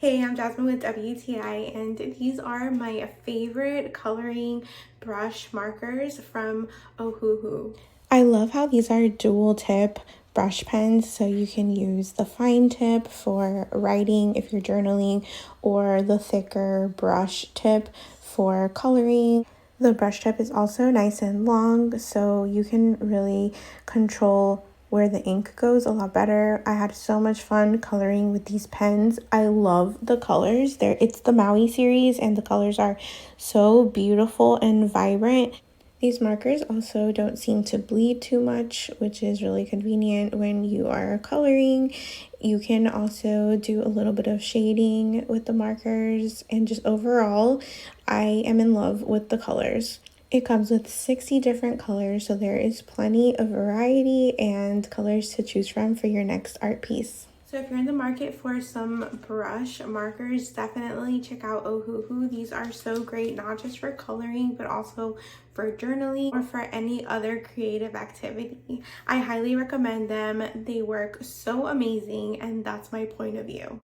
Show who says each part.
Speaker 1: Hey, I'm Jasmine with WTI, and these are my favorite coloring brush markers from Ohuhu. I love how these are dual tip brush pens, so you can use the fine tip for writing if you're journaling, or the thicker brush tip for coloring. The brush tip is also nice and long, so you can really control where the ink goes a lot better. I had so much fun coloring with these pens. I love the colors. It's the Maui series, and the colors are so beautiful and vibrant. These markers also don't seem to bleed too much, which is really convenient when you are coloring. You can also do a little bit of shading with the markers, and just overall, I am in love with the colors. It comes with 60 different colors, so there is plenty of variety and colors to choose from for your next art piece. So if you're in the market for some brush markers, definitely check out Ohuhu. These are so great, not just for coloring, but also for journaling or for any other creative activity. I highly recommend them. They work so amazing, and that's my point of view.